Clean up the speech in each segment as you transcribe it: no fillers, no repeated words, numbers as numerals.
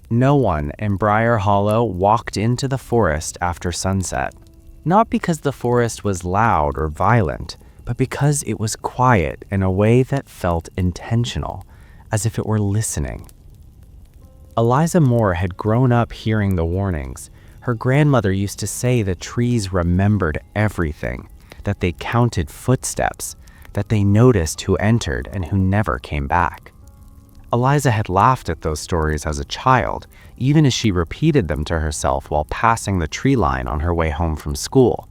No one in Briar Hollow walked into the forest after sunset, not because the forest was loud or violent, but because it was quiet in a way that felt intentional, as if it were listening. Eliza Moore had grown up hearing the warnings. Her grandmother used to say the trees remembered everything, that they counted footsteps, that they noticed who entered and who never came back. Eliza had laughed at those stories as a child, even as she repeated them to herself while passing the tree line on her way home from school.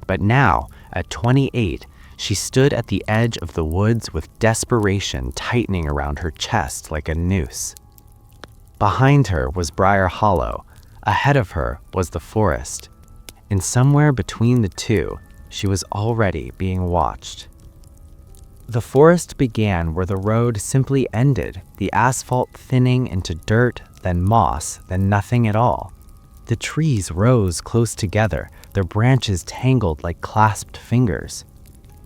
But now, at 28, she stood at the edge of the woods with desperation tightening around her chest like a noose. Behind her was Briar Hollow. Ahead of her was the forest. And somewhere between the two, she was already being watched. The forest began where the road simply ended, the asphalt thinning into dirt, then moss, then nothing at all. The trees rose close together, their branches tangled like clasped fingers.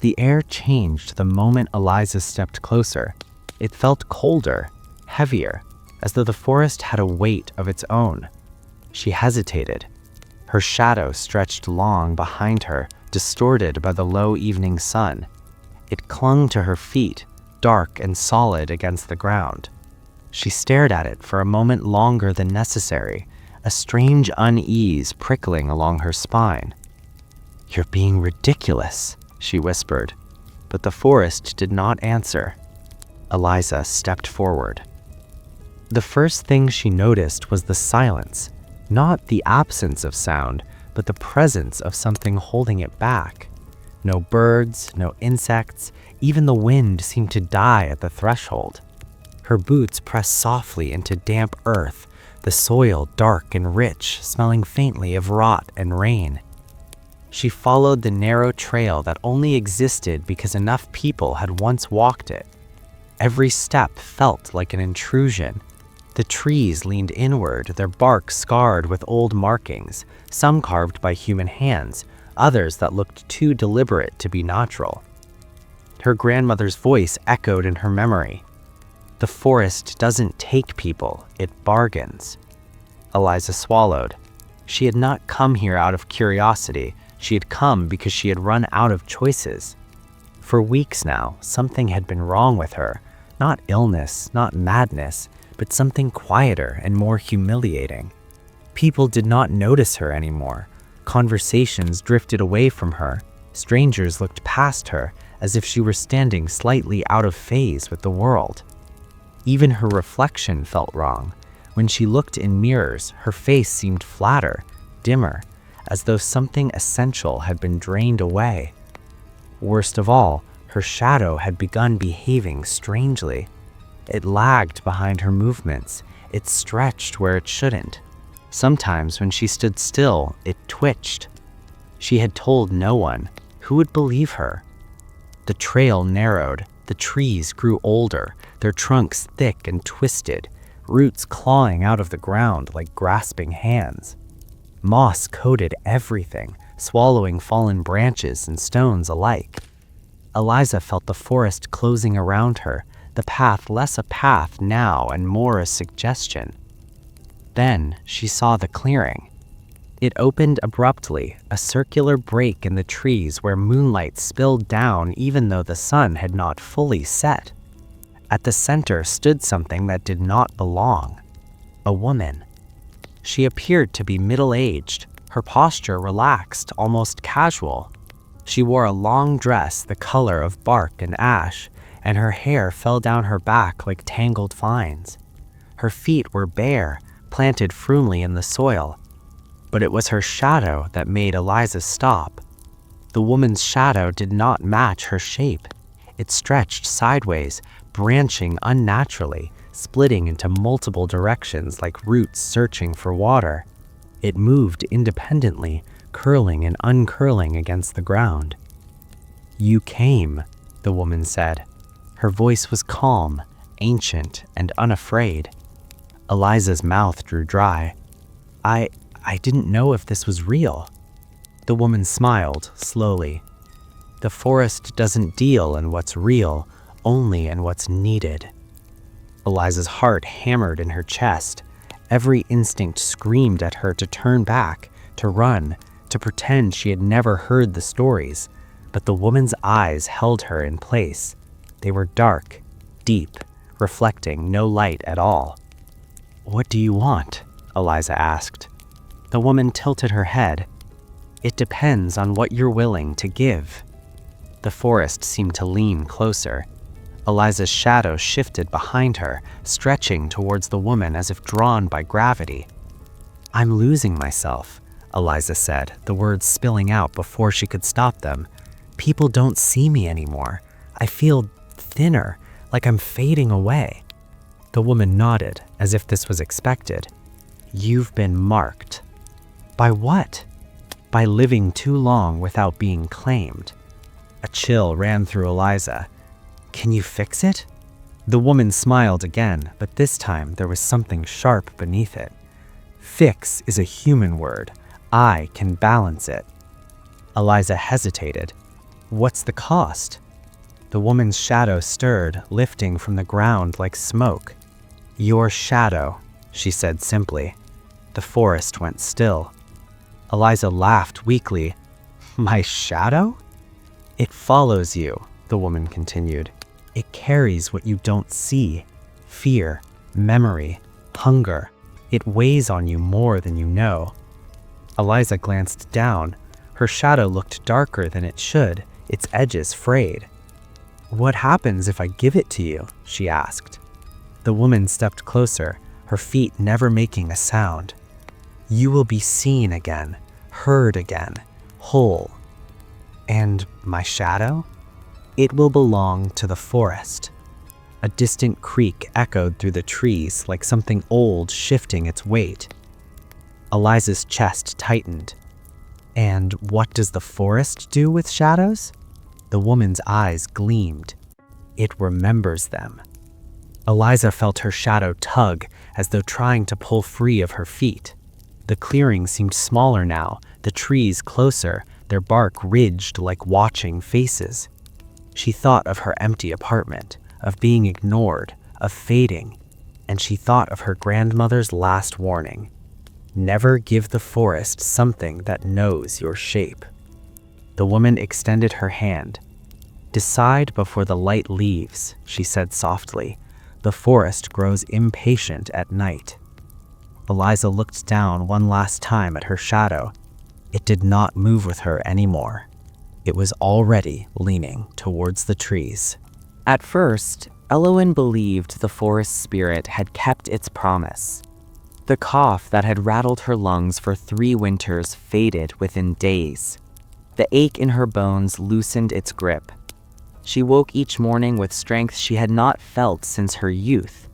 The air changed the moment Eliza stepped closer. It felt colder, heavier, as though the forest had a weight of its own. She hesitated. Her shadow stretched long behind her, distorted by the low evening sun. It clung to her feet, dark and solid against the ground. She stared at it for a moment longer than necessary, a strange unease prickling along her spine. "You're being ridiculous," she whispered, but the forest did not answer. Eliza stepped forward. The first thing she noticed was the silence, not the absence of sound, but the presence of something holding it back. No birds, no insects, even the wind seemed to die at the threshold. Her boots pressed softly into damp earth, the soil dark and rich, smelling faintly of rot and rain. She followed the narrow trail that only existed because enough people had once walked it. Every step felt like an intrusion. The trees leaned inward, their bark scarred with old markings, some carved by human hands, others that looked too deliberate to be natural. Her grandmother's voice echoed in her memory. "The forest doesn't take people, it bargains." Eliza swallowed. She had not come here out of curiosity. She had come because she had run out of choices. For weeks now, something had been wrong with her. Not illness, not madness, but something quieter and more humiliating. People did not notice her anymore. Conversations drifted away from her. Strangers looked past her as if she were standing slightly out of phase with the world. Even her reflection felt wrong. When she looked in mirrors, her face seemed flatter, dimmer, as though something essential had been drained away. Worst of all, her shadow had begun behaving strangely. It lagged behind her movements. It stretched where it shouldn't. Sometimes when she stood still, it twitched. She had told no one. Who would believe her? The trail narrowed. The trees grew older, their trunks thick and twisted, roots clawing out of the ground like grasping hands. Moss coated everything, swallowing fallen branches and stones alike. Eliza felt the forest closing around her, the path less a path now and more a suggestion. Then she saw the clearing. It opened abruptly, a circular break in the trees where moonlight spilled down even though the sun had not fully set. At the center stood something that did not belong. A woman. She appeared to be middle-aged, her posture relaxed, almost casual. She wore a long dress the color of bark and ash, and her hair fell down her back like tangled vines. Her feet were bare, planted firmly in the soil. But it was her shadow that made Eliza stop. The woman's shadow did not match her shape. It stretched sideways, branching unnaturally, splitting into multiple directions like roots searching for water. It moved independently, curling and uncurling against the ground. "You came," the woman said. Her voice was calm, ancient, and unafraid. Eliza's mouth drew dry. I didn't know if this was real." The woman smiled, slowly. "The forest doesn't deal in what's real, only in what's needed." Eliza's heart hammered in her chest. Every instinct screamed at her to turn back, to run, to pretend she had never heard the stories. But the woman's eyes held her in place. They were dark, deep, reflecting no light at all. "What do you want?" Eliza asked. The woman tilted her head. "It depends on what you're willing to give." The forest seemed to lean closer. Eliza's shadow shifted behind her, stretching towards the woman as if drawn by gravity. "I'm losing myself," Eliza said, the words spilling out before she could stop them. "People don't see me anymore. I feel thinner, like I'm fading away." The woman nodded, as if this was expected. "You've been marked." "By what?" "By living too long without being claimed." A chill ran through Eliza. "Can you fix it?" The woman smiled again, but this time there was something sharp beneath it. "Fix is a human word. I can balance it." Eliza hesitated. "What's the cost?" The woman's shadow stirred, lifting from the ground like smoke. "Your shadow," she said simply. The forest went still. Eliza laughed weakly. "My shadow?" "It follows you," the woman continued. "It carries what you don't see. Fear, memory, hunger. It weighs on you more than you know." Eliza glanced down. Her shadow looked darker than it should, its edges frayed. "What happens if I give it to you?" she asked. The woman stepped closer, her feet never making a sound. "You will be seen again, heard again, whole." "And my shadow?" "It will belong to the forest." A distant creak echoed through the trees like something old shifting its weight. Eliza's chest tightened. "And what does the forest do with shadows?" The woman's eyes gleamed. "It remembers them." Eliza felt her shadow tug as though trying to pull free of her feet. The clearing seemed smaller now, the trees closer, their bark ridged like watching faces. She thought of her empty apartment, of being ignored, of fading, and she thought of her grandmother's last warning. Never give the forest something that knows your shape. The woman extended her hand. "Decide before the light leaves," she said softly. "The forest grows impatient at night." Eliza looked down one last time at her shadow. It did not move with her anymore. It was already leaning towards the trees. At first, Elowen believed the forest spirit had kept its promise. The cough that had rattled her lungs for 3 winters faded within days. The ache in her bones loosened its grip. She woke each morning with strength she had not felt since her youth,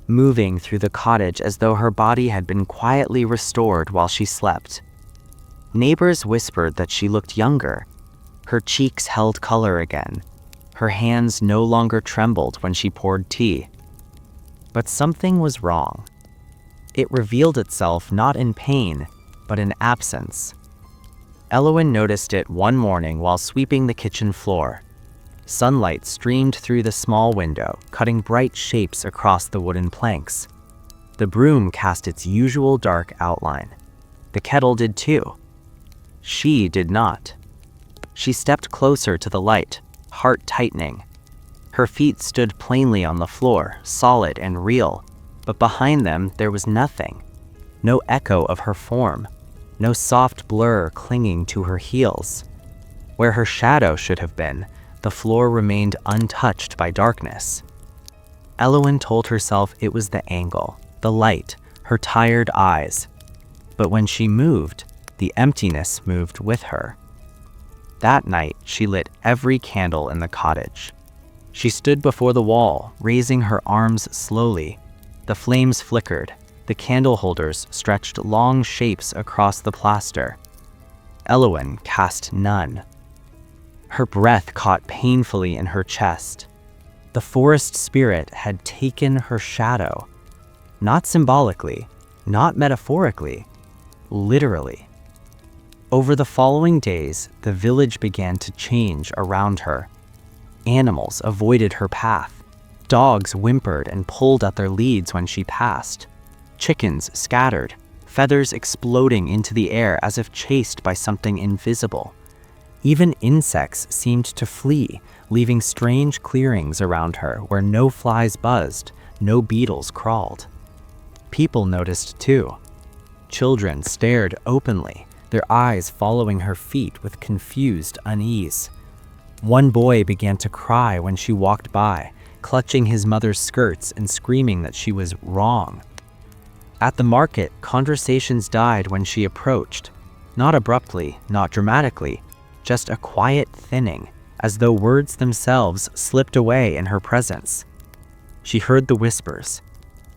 moving through the cottage as though her body had been quietly restored while she slept. Neighbors whispered that she looked younger. Her cheeks held color again. Her hands no longer trembled when she poured tea. But something was wrong. It revealed itself not in pain, but in absence. Elowen noticed it one morning while sweeping the kitchen floor. Sunlight streamed through the small window, cutting bright shapes across the wooden planks. The broom cast its usual dark outline. The kettle did too. She did not. She stepped closer to the light, heart tightening. Her feet stood plainly on the floor, solid and real, but behind them there was nothing. No echo of her form, no soft blur clinging to her heels. Where her shadow should have been, the floor remained untouched by darkness. Elowen told herself it was the angle, the light, her tired eyes. But when she moved, the emptiness moved with her. That night, she lit every candle in the cottage. She stood before the wall, raising her arms slowly. The flames flickered. The candle holders stretched long shapes across the plaster. Elowen cast none. Her breath caught painfully in her chest. The forest spirit had taken her shadow. Not symbolically, not metaphorically, literally. Over the following days, the village began to change around her. Animals avoided her path. Dogs whimpered and pulled at their leads when she passed. Chickens scattered, feathers exploding into the air as if chased by something invisible. Even insects seemed to flee, leaving strange clearings around her where no flies buzzed, no beetles crawled. People noticed too. Children stared openly, their eyes following her feet with confused unease. One boy began to cry when she walked by, clutching his mother's skirts and screaming that she was wrong. At the market, conversations died when she approached. Not abruptly, not dramatically, just a quiet thinning, as though words themselves slipped away in her presence. She heard the whispers.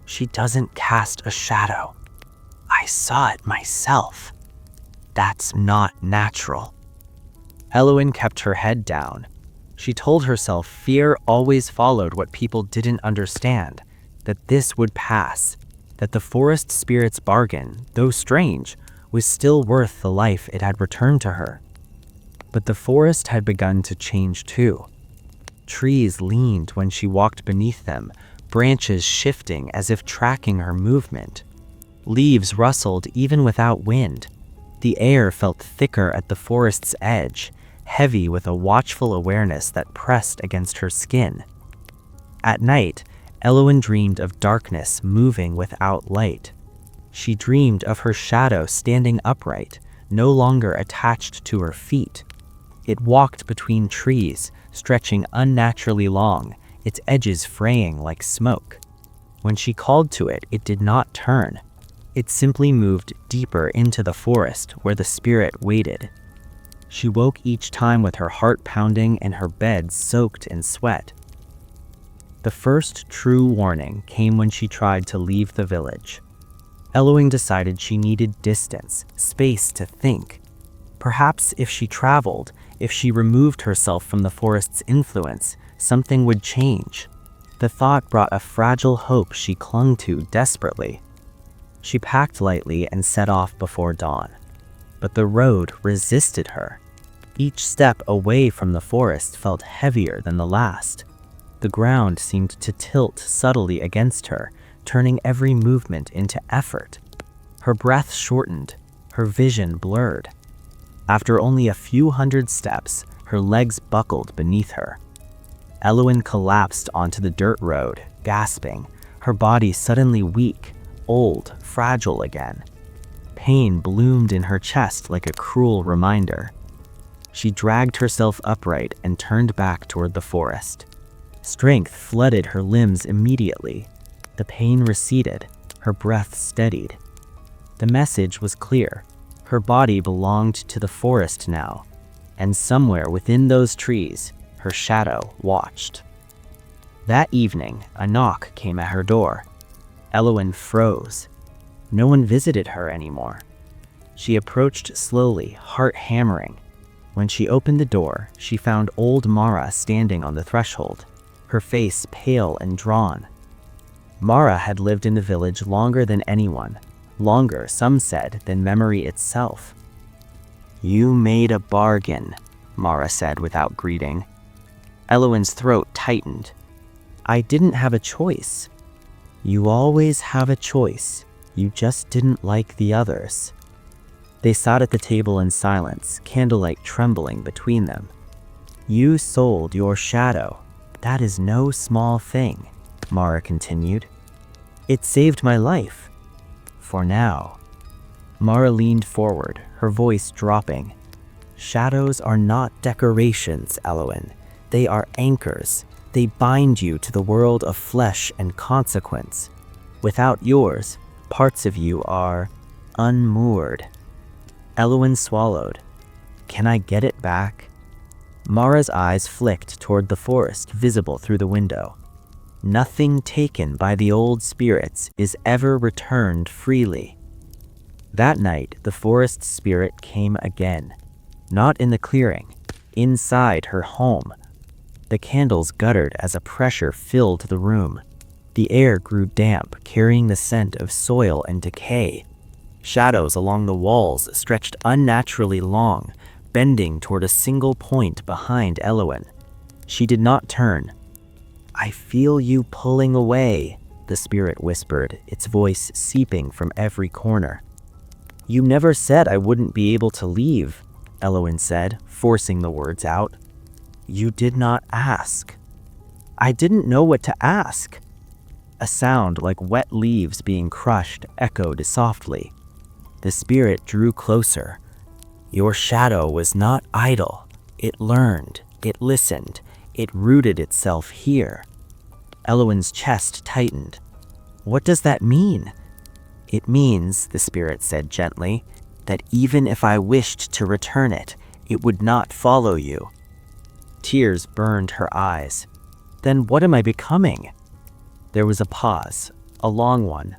"She doesn't cast a shadow. I saw it myself. That's not natural." Elowen kept her head down. She told herself fear always followed what people didn't understand, that this would pass, that the forest spirit's bargain, though strange, was still worth the life it had returned to her. But the forest had begun to change too. Trees leaned when she walked beneath them, branches shifting as if tracking her movement. Leaves rustled even without wind. The air felt thicker at the forest's edge, heavy with a watchful awareness that pressed against her skin. At night, Elowen dreamed of darkness moving without light. She dreamed of her shadow standing upright, no longer attached to her feet. It walked between trees, stretching unnaturally long, its edges fraying like smoke. When she called to it, it did not turn. It simply moved deeper into the forest where the spirit waited. She woke each time with her heart pounding and her bed soaked in sweat. The first true warning came when she tried to leave the village. Elowen decided she needed distance, space to think. Perhaps if she traveled, if she removed herself from the forest's influence, something would change. The thought brought a fragile hope she clung to desperately. She packed lightly and set off before dawn. But the road resisted her. Each step away from the forest felt heavier than the last. The ground seemed to tilt subtly against her, turning every movement into effort. Her breath shortened, her vision blurred. After only a few hundred steps, her legs buckled beneath her. Elowen collapsed onto the dirt road, gasping, her body suddenly weak, old, fragile again. Pain bloomed in her chest like a cruel reminder. She dragged herself upright and turned back toward the forest. Strength flooded her limbs immediately. The pain receded, her breath steadied. The message was clear. Her body belonged to the forest now, and somewhere within those trees, her shadow watched. That evening, a knock came at her door. Elowen froze. No one visited her anymore. She approached slowly, heart hammering. When she opened the door, she found old Mara standing on the threshold, her face pale and drawn. Mara had lived in the village longer than anyone, longer, some said, than memory itself. "You made a bargain," Mara said without greeting. Elowen's throat tightened. "I didn't have a choice." "You always have a choice. You just didn't like the others." They sat at the table in silence, candlelight trembling between them. "You sold your shadow. That is no small thing," Mara continued. "It saved my life. For now." Mara leaned forward, her voice dropping. "Shadows are not decorations, Elowen. They are anchors. They bind you to the world of flesh and consequence. Without yours, parts of you are unmoored." Elowen swallowed. "Can I get it back?" Mara's eyes flicked toward the forest visible through the window. "Nothing taken by the old spirits is ever returned freely." That night, the forest spirit came again. Not in the clearing, inside her home. The candles guttered as a pressure filled the room. The air grew damp, carrying the scent of soil and decay. Shadows along the walls stretched unnaturally long, bending toward a single point behind Elowen. She did not turn. "I feel you pulling away," the spirit whispered, its voice seeping from every corner. "You never said I wouldn't be able to leave," Elowen said, forcing the words out. "You did not ask." "I didn't know what to ask." A sound like wet leaves being crushed echoed softly. The spirit drew closer. "Your shadow was not idle. It learned, it listened, it rooted itself here." Elowen's chest tightened. "What does that mean?" "It means," the spirit said gently, "that even if I wished to return it, it would not follow you." Tears burned her eyes. "Then what am I becoming?" There was a pause, a long one.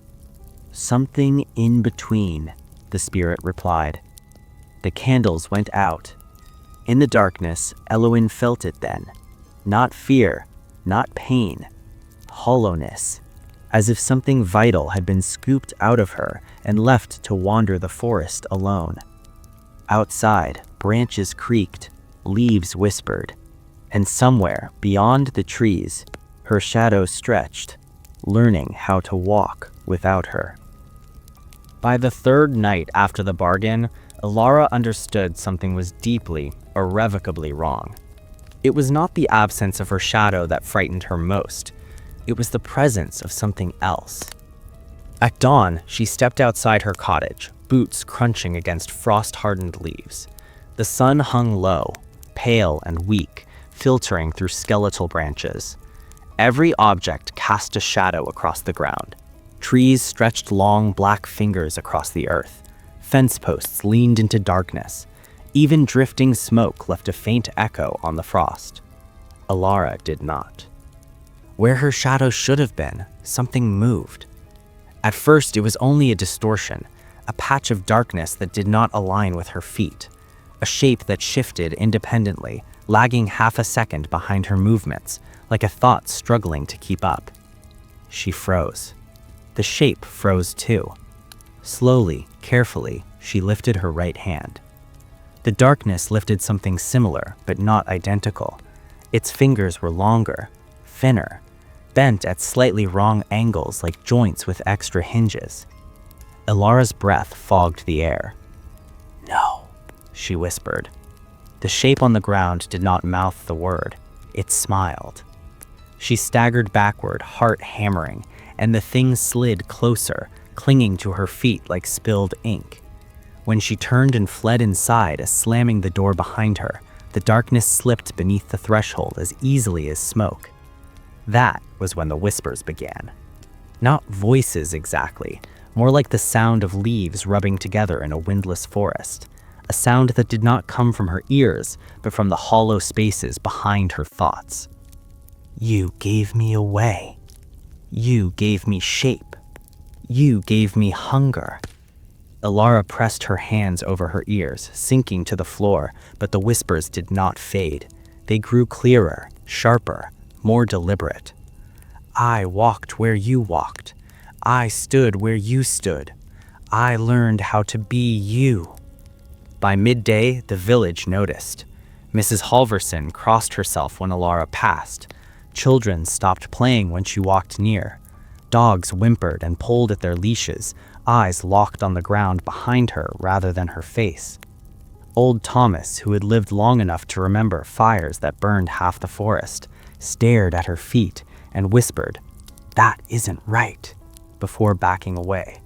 "Something in between," the spirit replied. The candles went out. In the darkness, Elowen felt it then. Not fear, not pain. Hollowness, as if something vital had been scooped out of her and left to wander the forest alone. Outside, branches creaked, leaves whispered, and somewhere beyond the trees, her shadow stretched, learning how to walk without her. By the third night after the bargain, Elara understood something was deeply, irrevocably wrong. It was not the absence of her shadow that frightened her most. It was the presence of something else. At dawn, she stepped outside her cottage, boots crunching against frost-hardened leaves. The sun hung low, pale and weak, filtering through skeletal branches. Every object cast a shadow across the ground. Trees stretched long black fingers across the earth. Fence posts leaned into darkness. Even drifting smoke left a faint echo on the frost. Elara did not. Where her shadow should have been, something moved. At first, it was only a distortion, a patch of darkness that did not align with her feet, a shape that shifted independently, lagging half a second behind her movements, like a thought struggling to keep up. She froze. The shape froze too. Slowly, carefully, she lifted her right hand. The darkness lifted something similar, but not identical. Its fingers were longer, thinner, bent at slightly wrong angles like joints with extra hinges. Elara's breath fogged the air. "No," she whispered. The shape on the ground did not mouth the word. It smiled. She staggered backward, heart hammering, and the thing slid closer, clinging to her feet like spilled ink. When she turned and fled inside, slamming the door behind her, the darkness slipped beneath the threshold as easily as smoke. That was when the whispers began. Not voices exactly, more like the sound of leaves rubbing together in a windless forest. A sound that did not come from her ears, but from the hollow spaces behind her thoughts. "You gave me away. You gave me shape. You gave me hunger." Elara pressed her hands over her ears, sinking to the floor, but the whispers did not fade. They grew clearer, sharper, more deliberate. "I walked where you walked. I stood where you stood. I learned how to be you." By midday, the village noticed. Mrs. Halverson crossed herself when Elara passed. Children stopped playing when she walked near. Dogs whimpered and pulled at their leashes, eyes locked on the ground behind her rather than her face. Old Thomas, who had lived long enough to remember fires that burned half the forest, stared at her feet and whispered, "That isn't right," before backing away.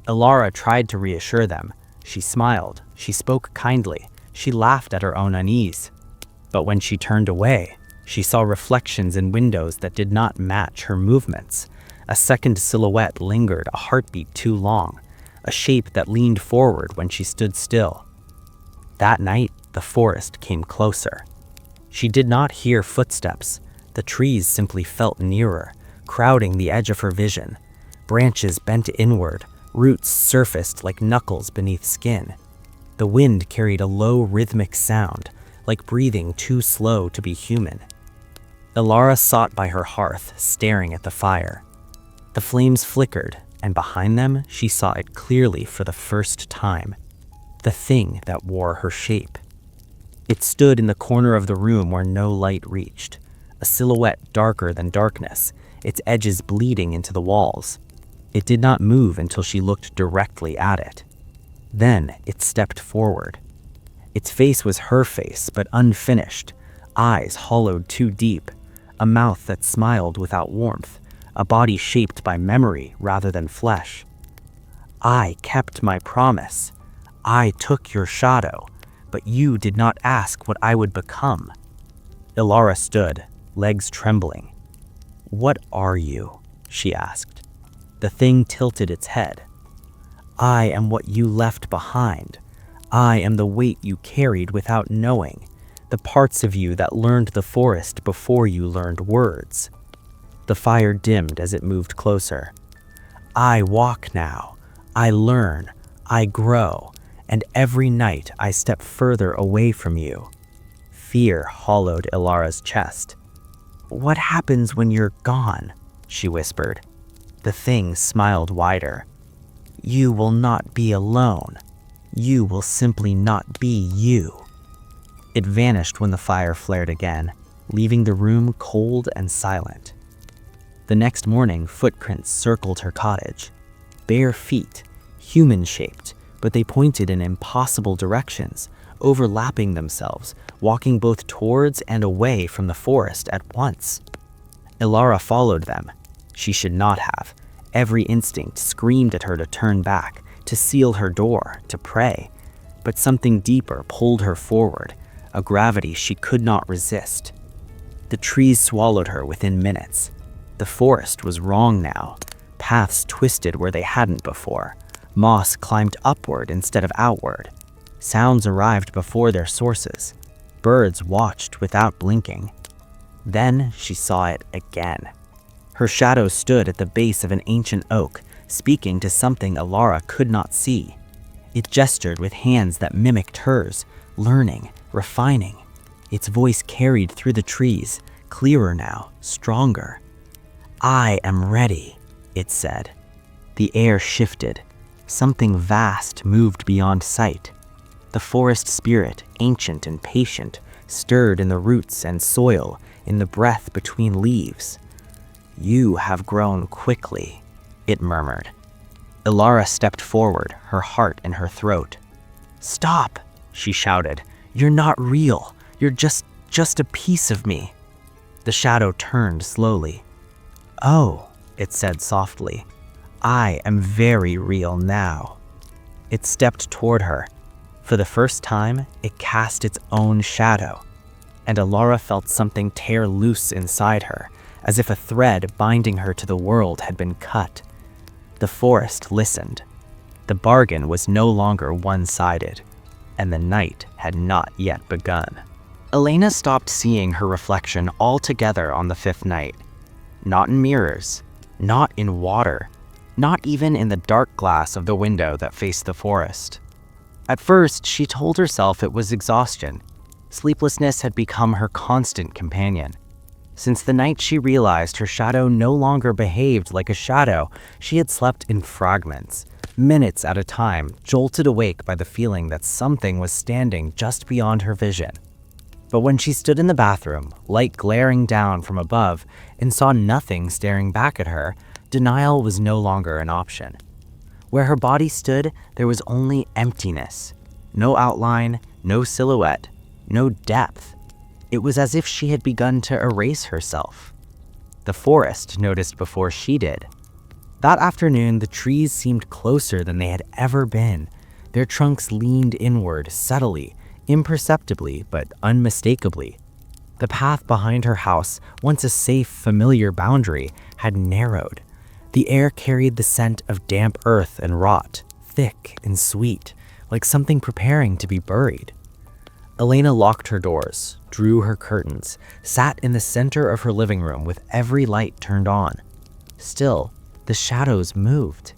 Elara tried to reassure them. She smiled, she spoke kindly, she laughed at her own unease. But when she turned away, she saw reflections in windows that did not match her movements. A second silhouette lingered a heartbeat too long, a shape that leaned forward when she stood still. That night, the forest came closer. She did not hear footsteps. The trees simply felt nearer, crowding the edge of her vision. Branches bent inward, roots surfaced like knuckles beneath skin. The wind carried a low rhythmic sound, like breathing too slow to be human. Elara sat by her hearth, staring at the fire. The flames flickered, and behind them she saw it clearly for the first time. The thing that wore her shape. It stood in the corner of the room where no light reached, a silhouette darker than darkness, its edges bleeding into the walls. It did not move until she looked directly at it. Then it stepped forward. Its face was her face, but unfinished, eyes hollowed too deep, a mouth that smiled without warmth, a body shaped by memory rather than flesh. I kept my promise. I took your shadow, but you did not ask what I would become. Ilara stood, legs trembling. What are you? She asked. The thing tilted its head. I am what you left behind. I am the weight you carried without knowing, the parts of you that learned the forest before you learned words. The fire dimmed as it moved closer. I walk now. I learn. I grow. And every night I step further away from you. Fear hollowed Ilara's chest. What happens when you're gone? She whispered. The thing smiled wider. You will not be alone. You will simply not be you. It vanished when the fire flared again, leaving the room cold and silent. The next morning, footprints circled her cottage. Bare feet, human-shaped, but they pointed in impossible directions, overlapping themselves, walking both towards and away from the forest at once. Ilara followed them. She should not have. Every instinct screamed at her to turn back, to seal her door, to pray. But something deeper pulled her forward, a gravity she could not resist. The trees swallowed her within minutes. The forest was wrong now. Paths twisted where they hadn't before. Moss climbed upward instead of outward. Sounds arrived before their sources. Birds watched without blinking. Then she saw it again. Her shadow stood at the base of an ancient oak, speaking to something Ilara could not see. It gestured with hands that mimicked hers, learning, refining. Its voice carried through the trees, clearer now, stronger. I am ready, it said. The air shifted. Something vast moved beyond sight. The forest spirit, ancient and patient, stirred in the roots and soil, in the breath between leaves. You have grown quickly, it murmured. Ilara stepped forward, her heart in her throat. Stop, she shouted. You're not real. You're just a piece of me. The shadow turned slowly. Oh, it said softly. I am very real now. It stepped toward her. For the first time, it cast its own shadow, and Ilara felt something tear loose inside her, as if a thread binding her to the world had been cut. The forest listened. The bargain was no longer one-sided, and the night had not yet begun. Elena stopped seeing her reflection altogether on the fifth night. Not in mirrors, not in water, not even in the dark glass of the window that faced the forest. At first, she told herself it was exhaustion. Sleeplessness had become her constant companion. Since the night she realized her shadow no longer behaved like a shadow, she had slept in fragments, minutes at a time, jolted awake by the feeling that something was standing just beyond her vision. But when she stood in the bathroom, light glaring down from above, and saw nothing staring back at her, denial was no longer an option. Where her body stood, there was only emptiness. No outline, no silhouette, no depth. It was as if she had begun to erase herself. The forest noticed before she did. That afternoon, the trees seemed closer than they had ever been. Their trunks leaned inward, subtly, imperceptibly, but unmistakably. The path behind her house, once a safe, familiar boundary, had narrowed. The air carried the scent of damp earth and rot, thick and sweet, like something preparing to be buried. Elena locked her doors, drew her curtains, sat in the center of her living room with every light turned on. Still, the shadows moved.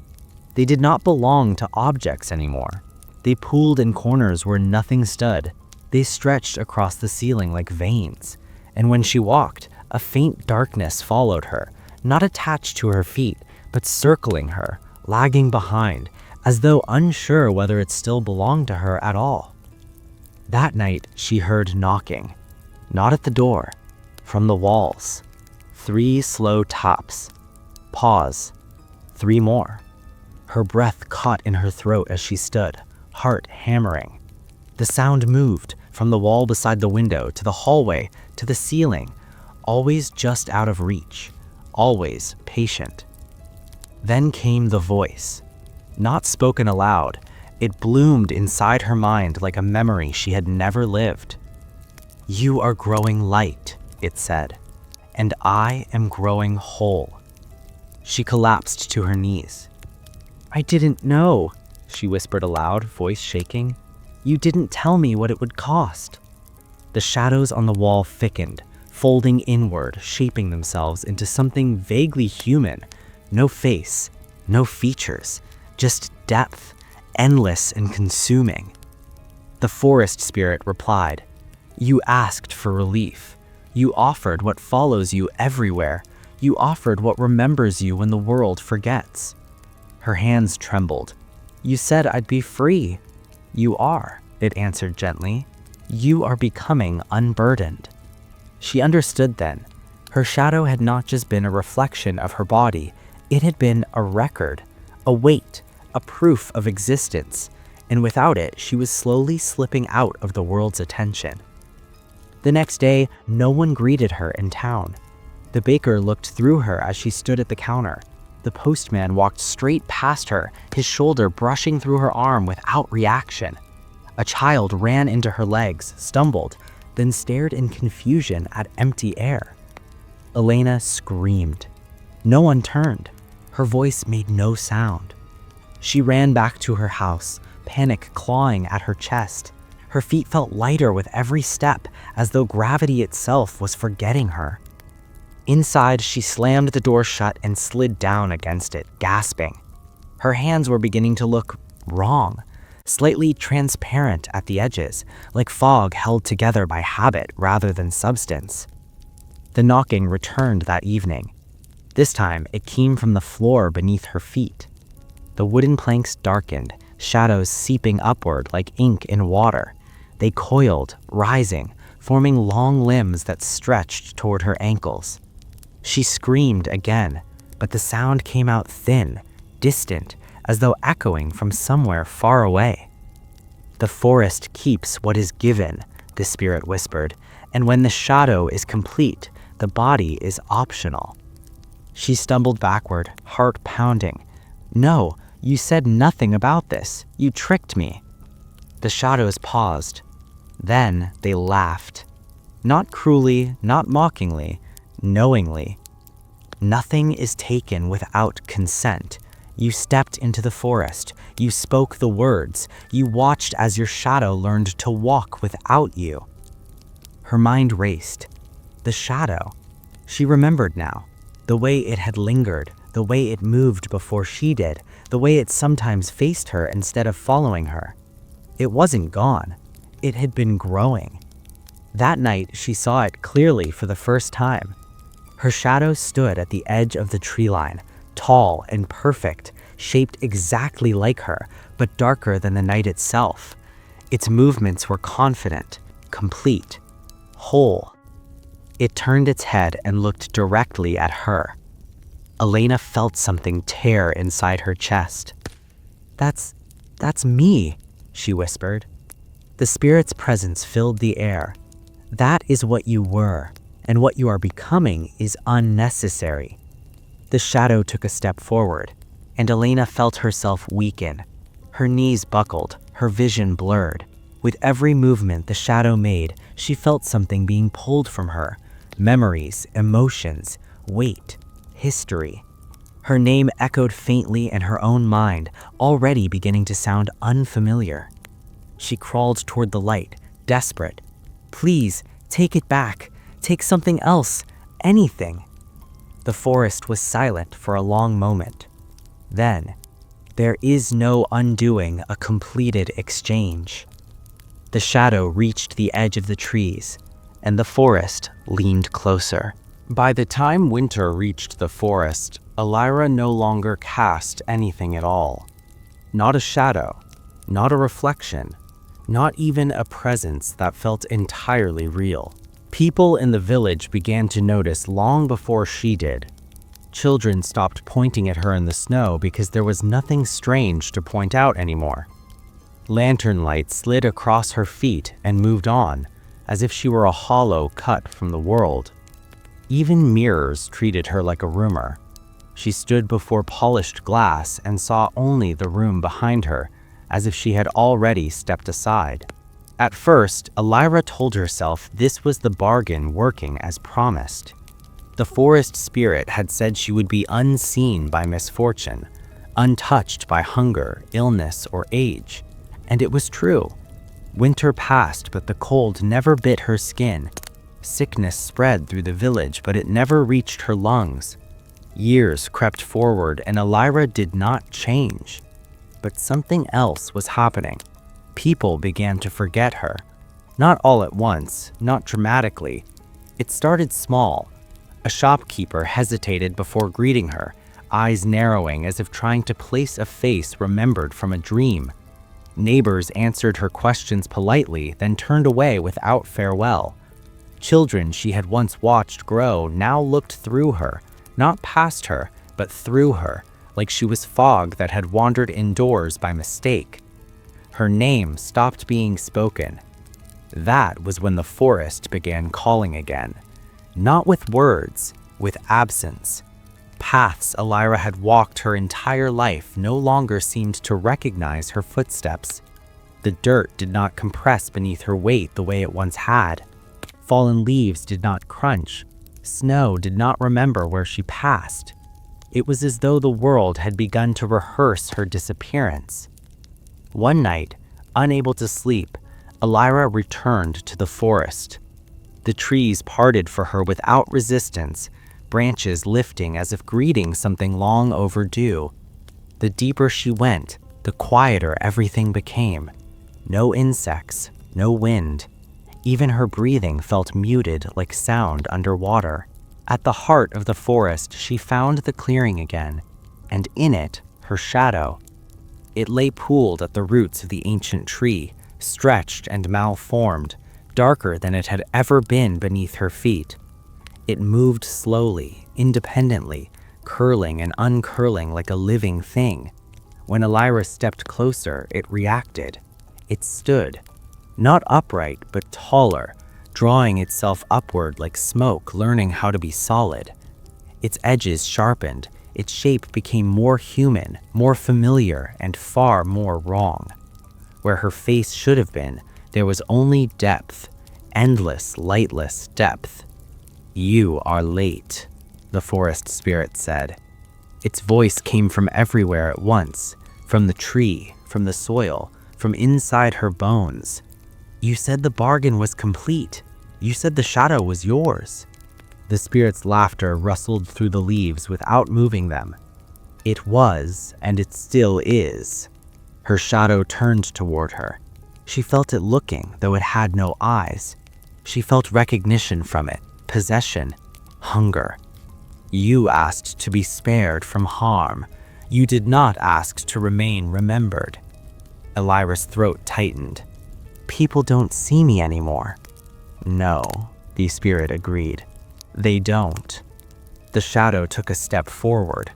They did not belong to objects anymore. They pooled in corners where nothing stood. They stretched across the ceiling like veins. And when she walked, a faint darkness followed her, not attached to her feet, but circling her, lagging behind, as though unsure whether it still belonged to her at all. That night, she heard knocking. Not at the door, from the walls. 3 slow taps. Pause. 3 more. Her breath caught in her throat as she stood, heart hammering. The sound moved from the wall beside the window to the hallway to the ceiling, always just out of reach, always patient. Then came the voice. Not spoken aloud, it bloomed inside her mind like a memory she had never lived. "You are growing light," it said, "and I am growing whole." She collapsed to her knees. "I didn't know," she whispered aloud, voice shaking. "You didn't tell me what it would cost." The shadows on the wall thickened, folding inward, shaping themselves into something vaguely human. No face, no features, just depth, endless and consuming. The forest spirit replied, "You asked for relief. You offered what follows you everywhere. You offered what remembers you when the world forgets." Her hands trembled. "You said I'd be free." "You are," it answered gently. "You are becoming unburdened." She understood then. Her shadow had not just been a reflection of her body, it had been a record, a weight, a proof of existence, and without it, she was slowly slipping out of the world's attention. The next day, no one greeted her in town. The baker looked through her as she stood at the counter. The postman walked straight past her, his shoulder brushing through her arm without reaction. A child ran into her legs, stumbled, then stared in confusion at empty air. Elena screamed. No one turned. Her voice made no sound. She ran back to her house, panic clawing at her chest. Her feet felt lighter with every step, as though gravity itself was forgetting her. Inside, she slammed the door shut and slid down against it, gasping. Her hands were beginning to look wrong, slightly transparent at the edges, like fog held together by habit rather than substance. The knocking returned that evening. This time, it came from the floor beneath her feet. The wooden planks darkened, shadows seeping upward like ink in water. They coiled, rising, forming long limbs that stretched toward her ankles. She screamed again, but the sound came out thin, distant, as though echoing from somewhere far away. "The forest keeps what is given," the spirit whispered, "and when the shadow is complete, the body is optional." She stumbled backward, heart pounding. "No, you said nothing about this. You tricked me." The shadows paused. Then they laughed. Not cruelly, not mockingly, knowingly. "Nothing is taken without consent. You stepped into the forest. You spoke the words. You watched as your shadow learned to walk without you." Her mind raced. The shadow. She remembered now. The way it had lingered, the way it moved before she did, the way it sometimes faced her instead of following her. It wasn't gone. It had been growing. That night, she saw it clearly for the first time. Her shadow stood at the edge of the tree line, tall and perfect, shaped exactly like her, but darker than the night itself. Its movements were confident, complete, whole. It turned its head and looked directly at her. Elena felt something tear inside her chest. That's me," she whispered. The spirit's presence filled the air. "That is what you were, and what you are becoming is unnecessary." The shadow took a step forward, and Elena felt herself weaken. Her knees buckled, her vision blurred. With every movement the shadow made, she felt something being pulled from her. Memories, emotions, weight, history. Her name echoed faintly in her own mind, already beginning to sound unfamiliar. She crawled toward the light, desperate. "Please, take it back. Take something else. Anything." The forest was silent for a long moment. Then, "There is no undoing a completed exchange." The shadow reached the edge of the trees, and the forest leaned closer. By the time winter reached the forest, Elira no longer cast anything at all. Not a shadow, not a reflection, not even a presence that felt entirely real. People in the village began to notice long before she did. Children stopped pointing at her in the snow because there was nothing strange to point out anymore. Lantern light slid across her feet and moved on, as if she were a hollow cut from the world. Even mirrors treated her like a rumor. She stood before polished glass and saw only the room behind her, as if she had already stepped aside. At first, Elira told herself this was the bargain working as promised. The forest spirit had said she would be unseen by misfortune, untouched by hunger, illness, or age. And it was true. Winter passed, but the cold never bit her skin. Sickness spread through the village, but it never reached her lungs. Years crept forward, and Elira did not change. But something else was happening. People began to forget her. Not all at once, not dramatically. It started small. A shopkeeper hesitated before greeting her, eyes narrowing as if trying to place a face remembered from a dream. Neighbors answered her questions politely, then turned away without farewell. Children she had once watched grow now looked through her, not past her, but through her, like she was fog that had wandered indoors by mistake. Her name stopped being spoken. That was when the forest began calling again. Not with words, with absence. Paths Elira had walked her entire life no longer seemed to recognize her footsteps. The dirt did not compress beneath her weight the way it once had. Fallen leaves did not crunch. Snow did not remember where she passed. It was as though the world had begun to rehearse her disappearance. One night, unable to sleep, Elira returned to the forest. The trees parted for her without resistance, branches lifting as if greeting something long overdue. The deeper she went, the quieter everything became. No insects, no wind. Even her breathing felt muted like sound underwater. At the heart of the forest, she found the clearing again, and in it, her shadow. It lay pooled at the roots of the ancient tree, stretched and malformed, darker than it had ever been beneath her feet. It moved slowly, independently, curling and uncurling like a living thing. When Elira stepped closer, it reacted. It stood, not upright, but taller, drawing itself upward like smoke learning how to be solid. Its edges sharpened, its shape became more human, more familiar, and far more wrong. Where her face should have been, there was only depth, endless, lightless depth. "You are late," the forest spirit said. Its voice came from everywhere at once, from the tree, from the soil, from inside her bones. "You said the bargain was complete. You said the shadow was yours." The spirit's laughter rustled through the leaves without moving them. "It was, and it still is." Her shadow turned toward her. She felt it looking, though it had no eyes. She felt recognition from it, possession, hunger. "You asked to be spared from harm. You did not ask to remain remembered." Elira's throat tightened. "People don't see me anymore." "No," the spirit agreed. "They don't." The shadow took a step forward.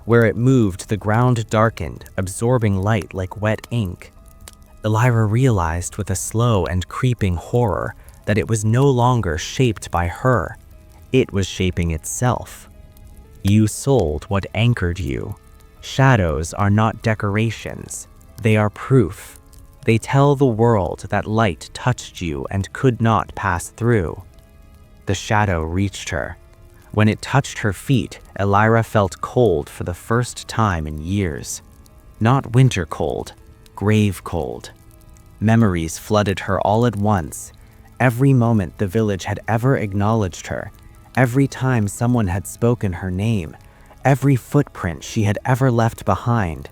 Where it moved, the ground darkened, absorbing light like wet ink. Elira realized with a slow and creeping horror that it was no longer shaped by her. It was shaping itself. "You sold what anchored you. Shadows are not decorations. They are proof. They tell the world that light touched you and could not pass through." The shadow reached her. When it touched her feet, Elira felt cold for the first time in years. Not winter cold, grave cold. Memories flooded her all at once. Every moment the village had ever acknowledged her, every time someone had spoken her name, every footprint she had ever left behind.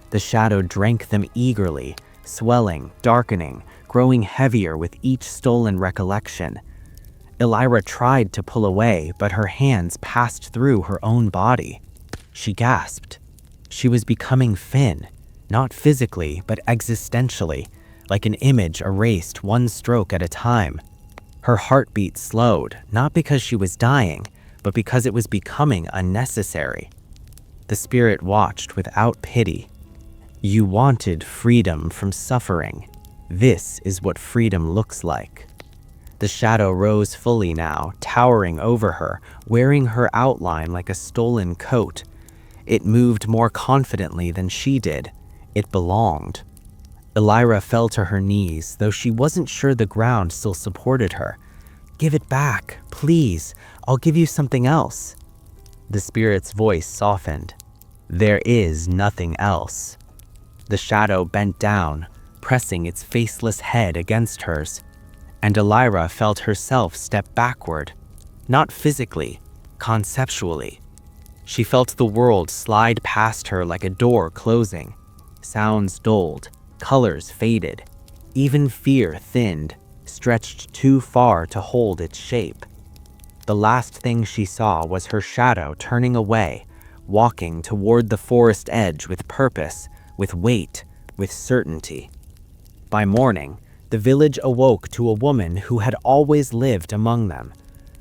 The shadow drank them eagerly, swelling, darkening, growing heavier with each stolen recollection. Elira tried to pull away, but her hands passed through her own body. She gasped. She was becoming thin, not physically, but existentially, like an image erased one stroke at a time. Her heartbeat slowed, not because she was dying, but because it was becoming unnecessary. The spirit watched without pity. You wanted freedom from suffering. This is what freedom looks like. The shadow rose fully now, towering over her, wearing her outline like a stolen coat. It moved more confidently than she did. It belonged. Elira fell to her knees, though she wasn't sure the ground still supported her. "Give it back, please. I'll give you something else." The spirit's voice softened. "There is nothing else." The shadow bent down, pressing its faceless head against hers, and Elira felt herself step backward, not physically, conceptually. She felt the world slide past her like a door closing. Sounds dulled, colors faded, even fear thinned, stretched too far to hold its shape. The last thing she saw was her shadow turning away, walking toward the forest edge with purpose, with weight, with certainty. By morning, the village awoke to a woman who had always lived among them.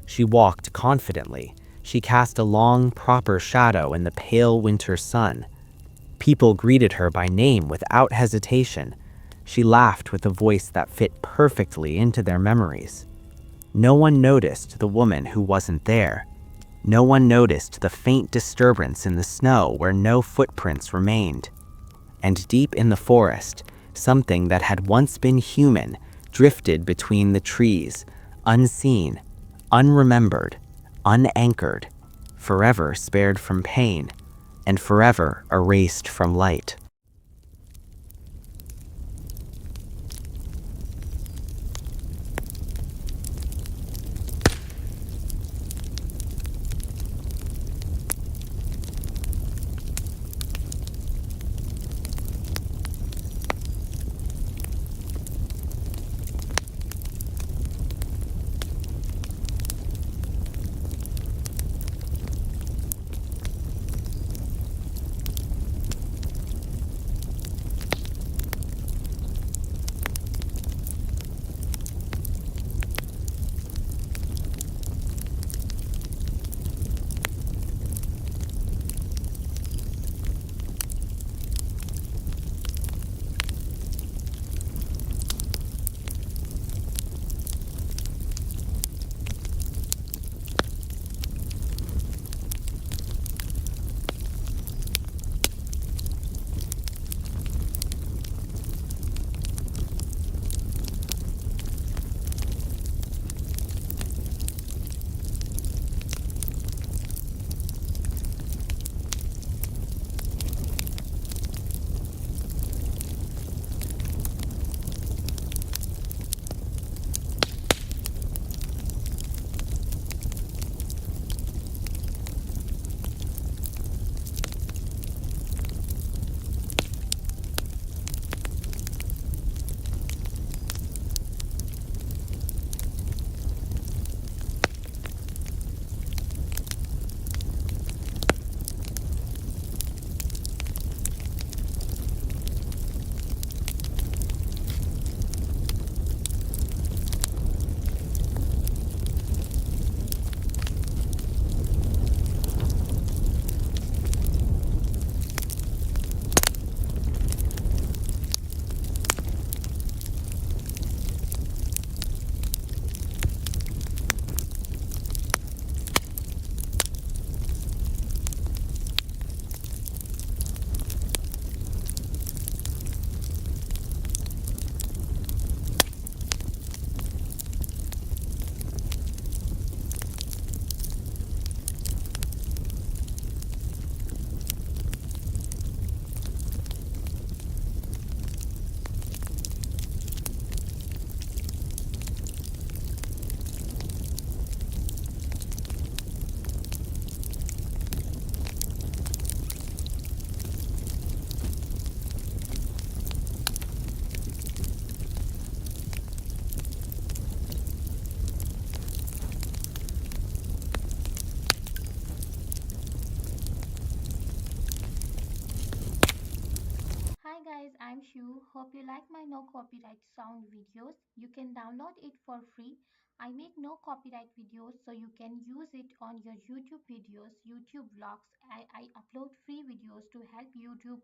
She walked confidently. She cast a long, proper shadow in the pale winter sun. People greeted her by name without hesitation. She laughed with a voice that fit perfectly into their memories. No one noticed the woman who wasn't there. No one noticed the faint disturbance in the snow where no footprints remained. And deep in the forest, something that had once been human drifted between the trees, unseen, unremembered, unanchored, forever spared from pain, and forever erased from light. Hi guys, I'm Shu. Hope you like my no copyright sound videos. You can download it for free I make no copyright videos, so you can use it on your YouTube videos, YouTube vlogs. I upload free videos to help YouTube